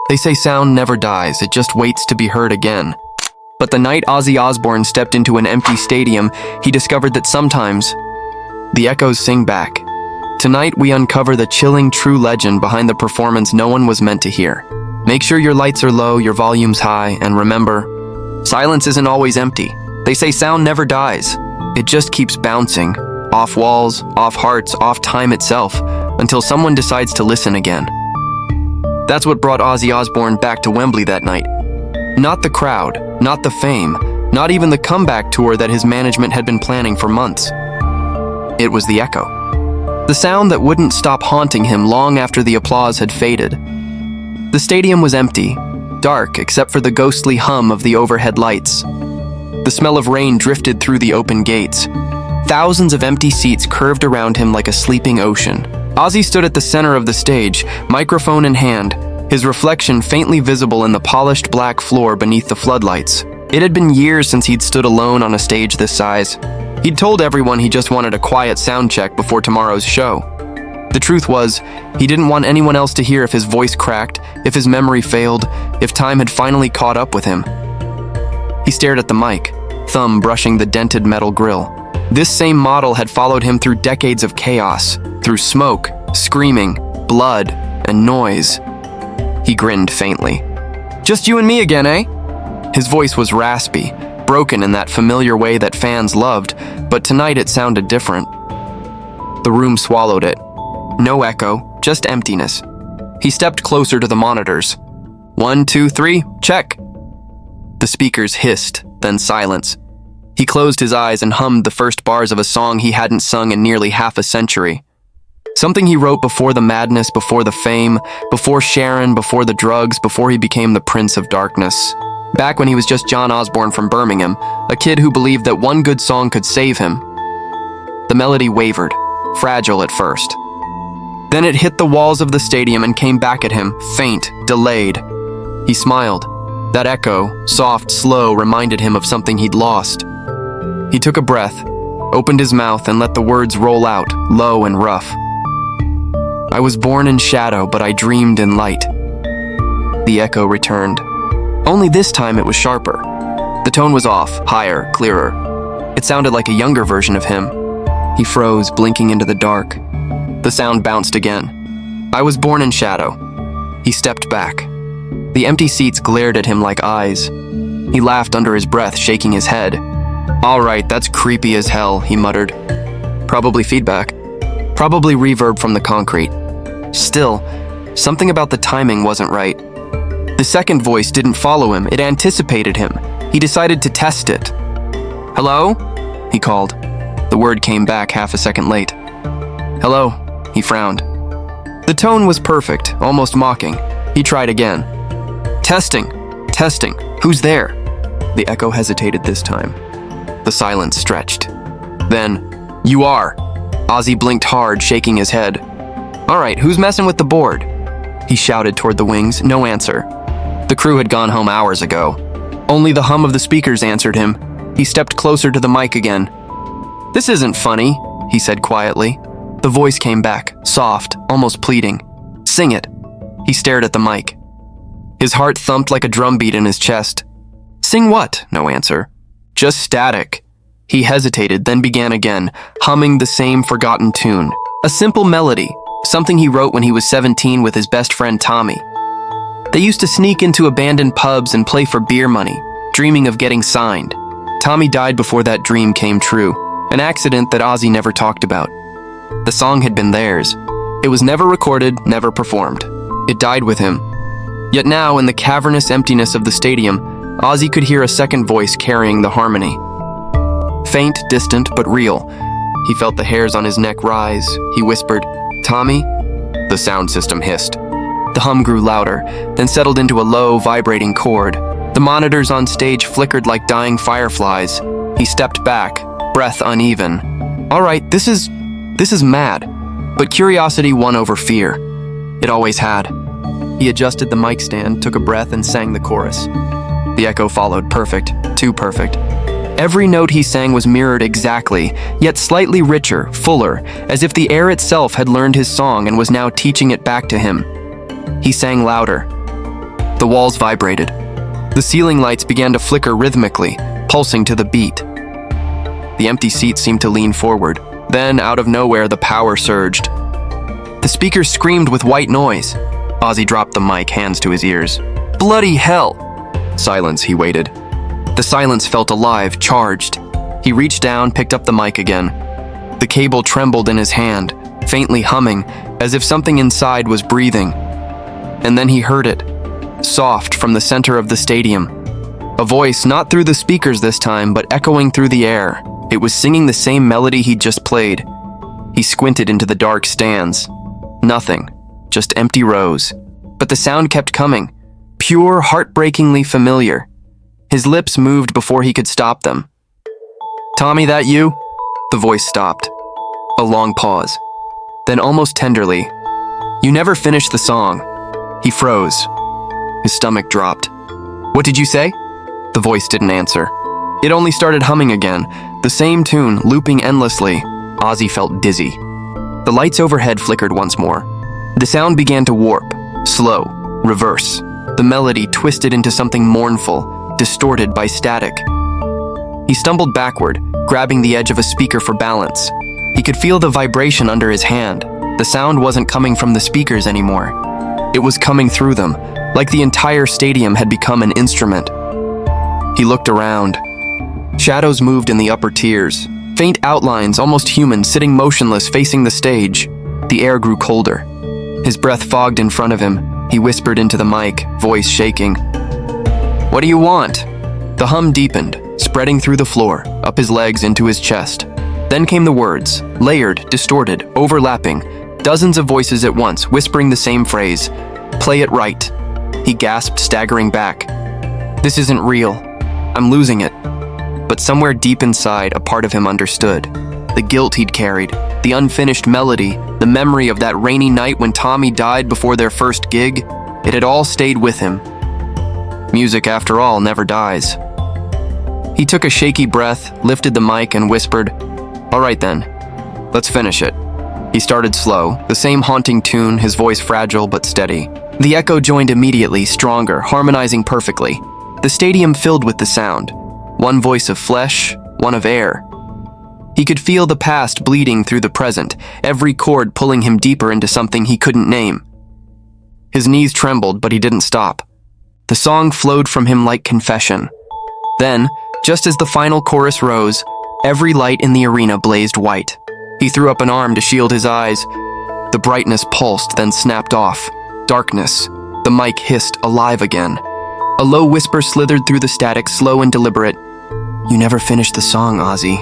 They say sound never dies, it just waits to be heard again. But the night Ozzy Osbourne stepped into an empty stadium, he discovered that sometimes the echoes sing back. Tonight, we uncover the chilling true legend behind the performance no one was meant to hear. Make sure your lights are low, your volume's high, and remember, silence isn't always empty. They say sound never dies. It just keeps bouncing, off walls, off hearts, off time itself, until someone decides to listen again. That's what brought Ozzy Osbourne back to Wembley that night. Not the crowd, not the fame, not even the comeback tour that his management had been planning for months. It was the echo. The sound that wouldn't stop haunting him long after the applause had faded. The stadium was empty, dark except for the ghostly hum of the overhead lights. The smell of rain drifted through the open gates. Thousands of empty seats curved around him like a sleeping ocean. Ozzy stood at the center of the stage, microphone in hand, his reflection faintly visible in the polished black floor beneath the floodlights. It had been years since he'd stood alone on a stage this size. He'd told everyone he just wanted a quiet sound check before tomorrow's show. The truth was, he didn't want anyone else to hear if his voice cracked, if his memory failed, if time had finally caught up with him. He stared at the mic, thumb brushing the dented metal grill. This same model had followed him through decades of chaos, through smoke, screaming, blood, and noise. He grinned faintly. "Just you and me again, eh?" His voice was raspy, broken in that familiar way that fans loved, but tonight it sounded different. The room swallowed it. No echo, just emptiness. He stepped closer to the monitors. 1, 2, 3, check. The speakers hissed, then silence. He closed his eyes and hummed the first bars of a song he hadn't sung in nearly half a century. Something he wrote before the madness, before the fame, before Sharon, before the drugs, before he became the Prince of Darkness. Back when he was just John Osborne from Birmingham, a kid who believed that one good song could save him. The melody wavered, fragile at first. Then it hit the walls of the stadium and came back at him, faint, delayed. He smiled. That echo, soft, slow, reminded him of something he'd lost. He took a breath, opened his mouth, and let the words roll out, low and rough. "I was born in shadow, but I dreamed in light." The echo returned. Only this time it was sharper. The tone was off, higher, clearer. It sounded like a younger version of him. He froze, blinking into the dark. The sound bounced again. "I was born in shadow." He stepped back. The empty seats glared at him like eyes. He laughed under his breath, shaking his head. "All right, that's creepy as hell," he muttered. "Probably feedback. Probably reverb from the concrete." Still, something about the timing wasn't right. The second voice didn't follow him, it anticipated him. He decided to test it. "Hello?" he called. The word came back half a second late. "Hello," he frowned. The tone was perfect, almost mocking. He tried again. "Testing, testing, who's there?" The echo hesitated this time. The silence stretched. Then, "You are." Ozzy blinked hard, shaking his head. "All right, who's messing with the board?" He shouted toward the wings, no answer. The crew had gone home hours ago. Only the hum of the speakers answered him. He stepped closer to the mic again. "This isn't funny," he said quietly. The voice came back, soft, almost pleading. "Sing it." He stared at the mic. His heart thumped like a drumbeat in his chest. "Sing what?" No answer. "Just static." He hesitated, then began again, humming the same forgotten tune. A simple melody, something he wrote when he was 17 with his best friend Tommy. They used to sneak into abandoned pubs and play for beer money, dreaming of getting signed. Tommy died before that dream came true, an accident that Ozzy never talked about. The song had been theirs. It was never recorded, never performed. It died with him. Yet now, in the cavernous emptiness of the stadium, Ozzy could hear a second voice carrying the harmony. Faint, distant, but real. He felt the hairs on his neck rise. He whispered, "Tommy?" The sound system hissed. The hum grew louder, then settled into a low, vibrating chord. The monitors on stage flickered like dying fireflies. He stepped back, breath uneven. "All right, this is mad." But curiosity won over fear. It always had. He adjusted the mic stand, took a breath, and sang the chorus. The echo followed, perfect, too perfect. Every note he sang was mirrored exactly, yet slightly richer, fuller, as if the air itself had learned his song and was now teaching it back to him. He sang louder. The walls vibrated. The ceiling lights began to flicker rhythmically, pulsing to the beat. The empty seat seemed to lean forward. Then, out of nowhere, the power surged. The speakers screamed with white noise. Ozzy dropped the mic, hands to his ears. Bloody hell! Silence, he waited. The silence felt alive, charged. He reached down, picked up the mic again. The cable trembled in his hand, faintly humming, as if something inside was breathing. And then he heard it, soft from the center of the stadium. A voice, not through the speakers this time, but echoing through the air. It was singing the same melody he'd just played. He squinted into the dark stands. Nothing, just empty rows. But the sound kept coming, pure, heartbreakingly familiar. His lips moved before he could stop them. Tommy, that you? The voice stopped. A long pause. Then almost tenderly, you never finished the song. He froze. His stomach dropped. What did you say? The voice didn't answer. It only started humming again, the same tune, looping endlessly. Ozzy felt dizzy. The lights overhead flickered once more. The sound began to warp, slow, reverse. The melody twisted into something mournful, distorted by static. He stumbled backward, grabbing the edge of a speaker for balance. He could feel the vibration under his hand. The sound wasn't coming from the speakers anymore. It was coming through them, like the entire stadium had become an instrument. He looked around. Shadows moved in the upper tiers, faint outlines, almost human, sitting motionless facing the stage. The air grew colder. His breath fogged in front of him. He whispered into the mic, voice shaking. What do you want? The hum deepened, spreading through the floor, up his legs into his chest. Then came the words, layered, distorted, overlapping, dozens of voices at once, whispering the same phrase. Play it right. He gasped, staggering back. This isn't real. I'm losing it. But somewhere deep inside, a part of him understood. The guilt he'd carried, the unfinished melody, the memory of that rainy night when Tommy died before their first gig, it had all stayed with him. Music, after all, never dies. He took a shaky breath, lifted the mic, and whispered, All right then, let's finish it. He started slow, the same haunting tune, his voice fragile but steady. The echo joined immediately, stronger, harmonizing perfectly. The stadium filled with the sound. One voice of flesh, one of air. He could feel the past bleeding through the present, every chord pulling him deeper into something he couldn't name. His knees trembled, but he didn't stop. The song flowed from him like confession. Then, just as the final chorus rose, every light in the arena blazed white. He threw up an arm to shield his eyes. The brightness pulsed, then snapped off. Darkness. The mic hissed, alive again. A low whisper slithered through the static, slow and deliberate. You never finished the song, Ozzy.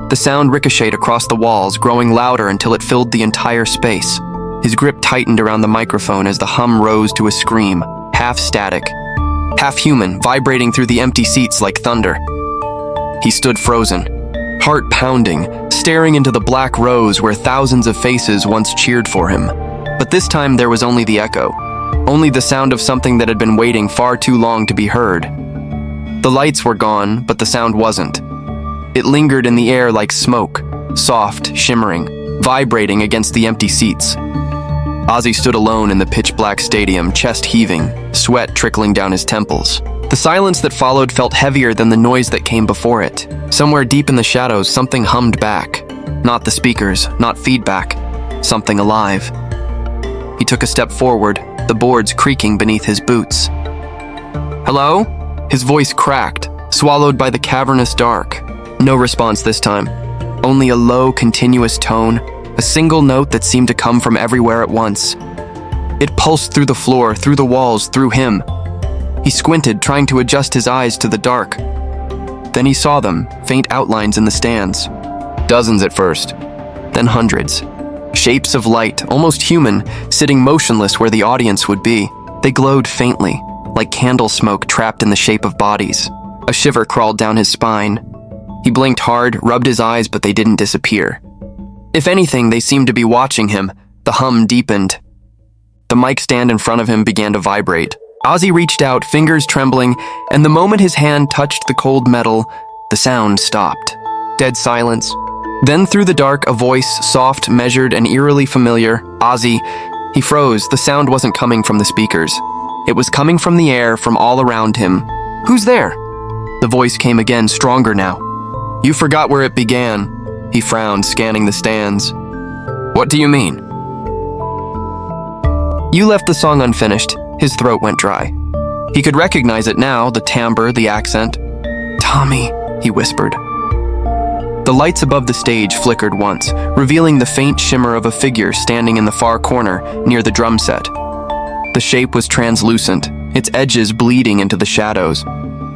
The sound ricocheted across the walls, growing louder until it filled the entire space. His grip tightened around the microphone as the hum rose to a scream, half static, half human, vibrating through the empty seats like thunder. He stood frozen, heart pounding, staring into the black rows where thousands of faces once cheered for him. But this time there was only the echo, only the sound of something that had been waiting far too long to be heard. The lights were gone, but the sound wasn't. It lingered in the air like smoke, soft, shimmering, vibrating against the empty seats. Ozzy stood alone in the pitch-black stadium, chest heaving, sweat trickling down his temples. The silence that followed felt heavier than the noise that came before it. Somewhere deep in the shadows, something hummed back. Not the speakers, not feedback. Something alive. He took a step forward, the boards creaking beneath his boots. Hello? His voice cracked, swallowed by the cavernous dark. No response this time. Only a low, continuous tone, a single note that seemed to come from everywhere at once. It pulsed through the floor, through the walls, through him. He squinted, trying to adjust his eyes to the dark. Then he saw them, faint outlines in the stands. Dozens at first, then hundreds. Shapes of light, almost human, sitting motionless where the audience would be. They glowed faintly, like candle smoke trapped in the shape of bodies. A shiver crawled down his spine. He blinked hard, rubbed his eyes, but they didn't disappear. If anything, they seemed to be watching him. The hum deepened. The mic stand in front of him began to vibrate. Ozzy reached out, fingers trembling, and the moment his hand touched the cold metal, the sound stopped. Dead silence. Then through the dark, a voice, soft, measured, and eerily familiar. Ozzy. He froze. The sound wasn't coming from the speakers. It was coming from the air, from all around him. "Who's there?" The voice came again, stronger now. "You forgot where it began." He frowned, scanning the stands. "What do you mean?" "You left the song unfinished." His throat went dry. He could recognize it now, the timbre, the accent. "Tommy," he whispered. The lights above the stage flickered once, revealing the faint shimmer of a figure standing in the far corner near the drum set. The shape was translucent, its edges bleeding into the shadows.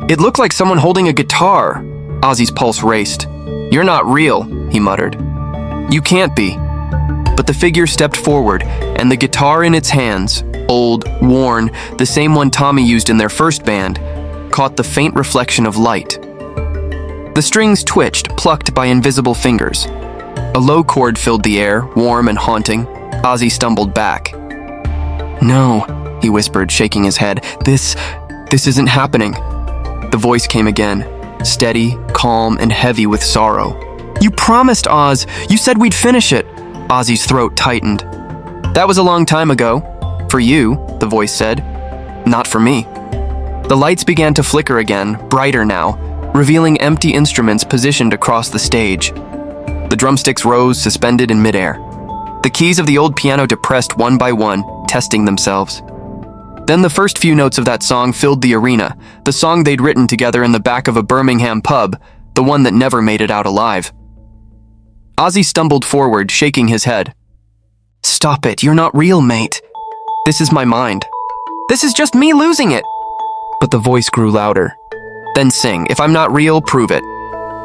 It looked like someone holding a guitar. Ozzy's pulse raced. "You're not real," he muttered. "You can't be." But the figure stepped forward, and the guitar in its hands, old, worn, the same one Tommy used in their first band, caught the faint reflection of light. The strings twitched, plucked by invisible fingers. A low chord filled the air, warm and haunting. Ozzy stumbled back. "No," he whispered, shaking his head. This isn't happening." The voice came again, steady, calm, and heavy with sorrow. "You promised, Oz. You said we'd finish it." Ozzy's throat tightened. "That was a long time ago. For you," the voice said. "Not for me." The lights began to flicker again, brighter now, revealing empty instruments positioned across the stage. The drumsticks rose, suspended in midair. The keys of the old piano depressed one by one, testing themselves. Then the first few notes of that song filled the arena, the song they'd written together in the back of a Birmingham pub, the one that never made it out alive. Ozzy stumbled forward, shaking his head. "Stop it, you're not real, mate. This is my mind. This is just me losing it." But the voice grew louder. "Then sing. If I'm not real, prove it.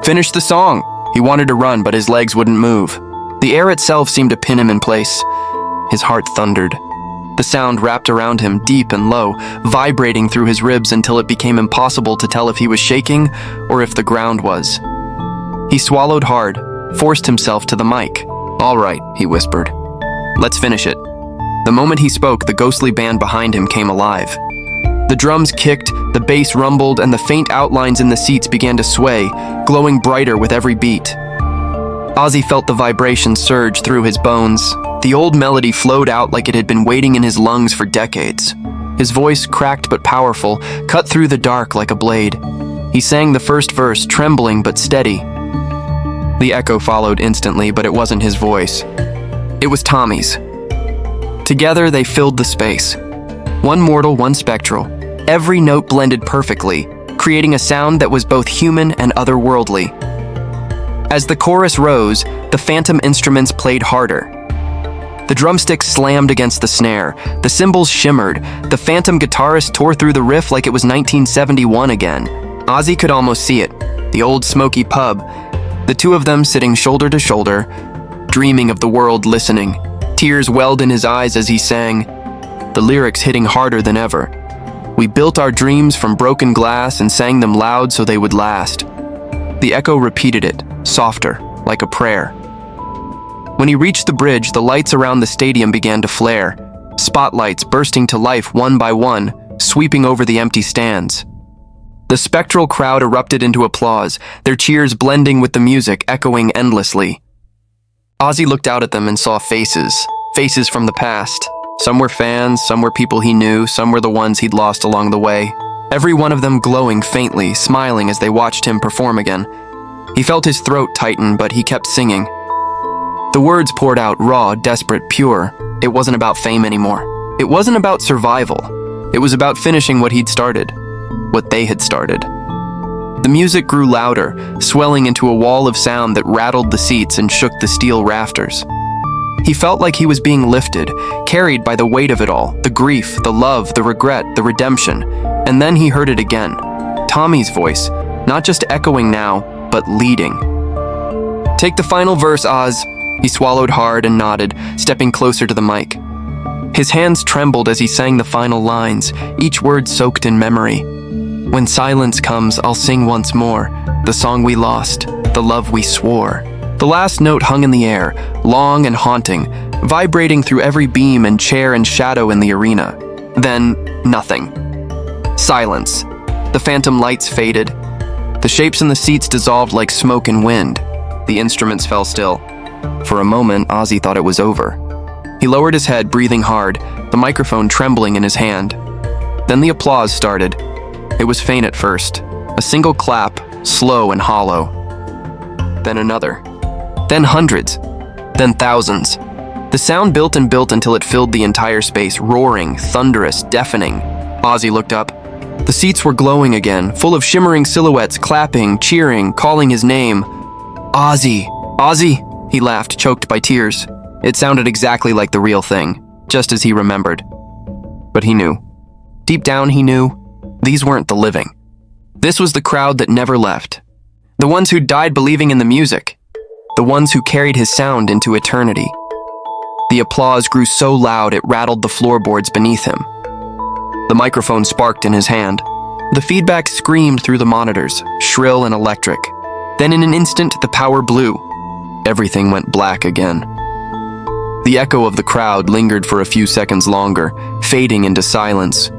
Finish the song." He wanted to run, but his legs wouldn't move. The air itself seemed to pin him in place. His heart thundered. The sound wrapped around him, deep and low, vibrating through his ribs until it became impossible to tell if he was shaking or if the ground was. He swallowed hard, forced himself to the mic. "All right," he whispered. "Let's finish it." The moment he spoke, the ghostly band behind him came alive. The drums kicked, the bass rumbled, and the faint outlines in the seats began to sway, glowing brighter with every beat. Ozzy felt the vibration surge through his bones. The old melody flowed out like it had been waiting in his lungs for decades. His voice, cracked but powerful, cut through the dark like a blade. He sang the first verse, trembling but steady. The echo followed instantly, but it wasn't his voice. It was Tommy's. Together they filled the space. One mortal, one spectral. Every note blended perfectly, creating a sound that was both human and otherworldly. As the chorus rose, the phantom instruments played harder. The drumsticks slammed against the snare, the cymbals shimmered, the phantom guitarist tore through the riff like it was 1971 again. Ozzy could almost see it, the old smoky pub, the two of them sitting shoulder to shoulder, dreaming of the world listening. Tears welled in his eyes as he sang, the lyrics hitting harder than ever. "We built our dreams from broken glass and sang them loud so they would last." The echo repeated it, softer, like a prayer. When he reached the bridge, the lights around the stadium began to flare, spotlights bursting to life one by one, sweeping over the empty stands. The spectral crowd erupted into applause, their cheers blending with the music, echoing endlessly. Ozzy looked out at them and saw faces from the past. Some were fans, some were people he knew, some were the ones he'd lost along the way. Every one of them glowing faintly, smiling as they watched him perform again. He felt his throat tighten, but he kept singing. The words poured out raw, desperate, pure. It wasn't about fame anymore. It wasn't about survival. It was about finishing what he'd started, what they had started. The music grew louder, swelling into a wall of sound that rattled the seats and shook the steel rafters. He felt like he was being lifted, carried by the weight of it all, the grief, the love, the regret, the redemption. And then he heard it again. Tommy's voice, not just echoing now, but leading. "Take the final verse, Oz." He swallowed hard and nodded, stepping closer to the mic. His hands trembled as he sang the final lines, each word soaked in memory. "When silence comes, I'll sing once more, the song we lost, the love we swore." The last note hung in the air, long and haunting, vibrating through every beam and chair and shadow in the arena. Then, nothing. Silence. The phantom lights faded. The shapes in the seats dissolved like smoke and wind. The instruments fell still. For a moment, Ozzy thought it was over. He lowered his head, breathing hard, the microphone trembling in his hand. Then the applause started. It was faint at first. A single clap, slow and hollow. Then another. Then hundreds. Then thousands. The sound built and built until it filled the entire space, roaring, thunderous, deafening. Ozzy looked up. The seats were glowing again, full of shimmering silhouettes, clapping, cheering, calling his name. Ozzy! Ozzy! He laughed, choked by tears. It sounded exactly like the real thing, just as he remembered. But he knew. Deep down, he knew these weren't the living. This was the crowd that never left. The ones who died believing in the music. The ones who carried his sound into eternity. The applause grew so loud it rattled the floorboards beneath him. The microphone sparked in his hand. The feedback screamed through the monitors, shrill and electric. Then in an instant, the power blew. Everything went black again. The echo of the crowd lingered for a few seconds longer, fading into silence.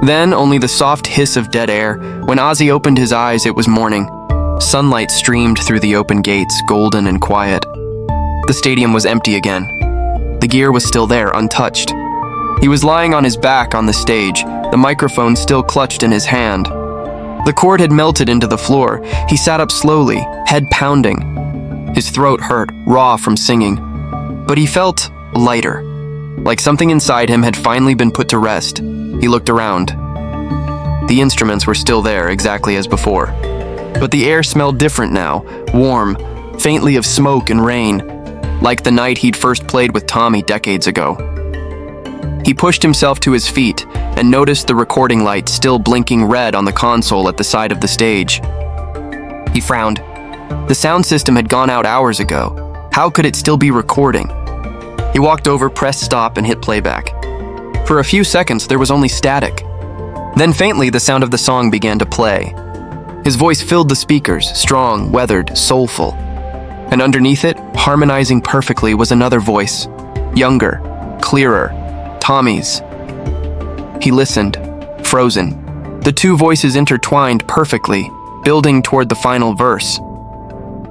Then only the soft hiss of dead air. When Ozzy opened his eyes, it was morning. Sunlight streamed through the open gates, golden and quiet. The stadium was empty again. The gear was still there, untouched. He was lying on his back on the stage, the microphone still clutched in his hand. The cord had melted into the floor. He sat up slowly, head pounding. His throat hurt, raw from singing. But he felt lighter, like something inside him had finally been put to rest. He looked around. The instruments were still there, exactly as before. But the air smelled different now, warm, faintly of smoke and rain, like the night he'd first played with Tommy decades ago. He pushed himself to his feet and noticed the recording light still blinking red on the console at the side of the stage. He frowned. The sound system had gone out hours ago. How could it still be recording? He walked over, pressed stop, and hit playback. For a few seconds, there was only static. Then faintly, the sound of the song began to play. His voice filled the speakers, strong, weathered, soulful. And underneath it, harmonizing perfectly, was another voice. Younger, clearer, Tommy's. He listened, frozen. The two voices intertwined perfectly, building toward the final verse.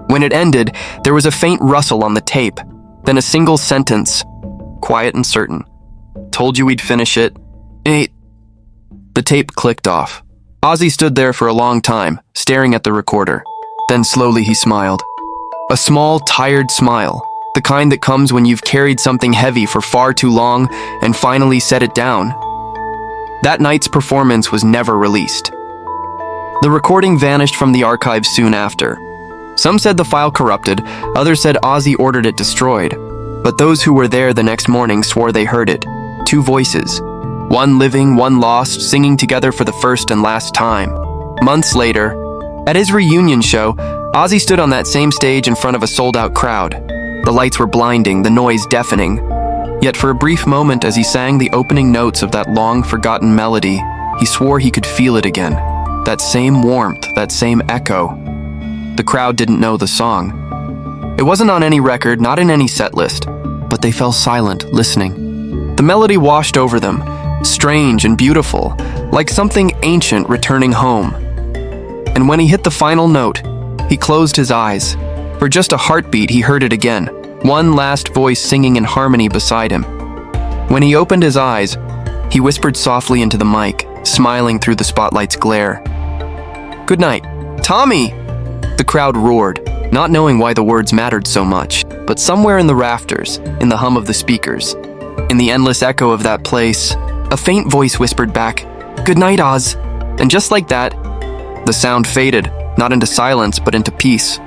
When it ended, there was a faint rustle on the tape, then a single sentence, quiet and certain. Told you we'd finish it. 8. The tape clicked off. Ozzy stood there for a long time, staring at the recorder. Then slowly he smiled. A small, tired smile, the kind that comes when you've carried something heavy for far too long and finally set it down. That night's performance was never released. The recording vanished from the archives soon after. Some said the file corrupted, others said Ozzy ordered it destroyed. But those who were there the next morning swore they heard it. Two voices. One living, one lost, singing together for the first and last time. Months later, at his reunion show, Ozzy stood on that same stage in front of a sold-out crowd. The lights were blinding, the noise deafening. Yet for a brief moment as he sang the opening notes of that long-forgotten melody, he swore he could feel it again. That same warmth, that same echo. The crowd didn't know the song. It wasn't on any record, not in any set list, but they fell silent, listening. The melody washed over them, strange and beautiful, like something ancient returning home. And when he hit the final note, he closed his eyes. For just a heartbeat, he heard it again, one last voice singing in harmony beside him. When he opened his eyes, he whispered softly into the mic, smiling through the spotlight's glare. "Good night, Tommy!" The crowd roared, not knowing why the words mattered so much, but somewhere in the rafters, in the hum of the speakers, in the endless echo of that place, a faint voice whispered back, "Good night, Oz." And just like that, the sound faded, not into silence, but into peace.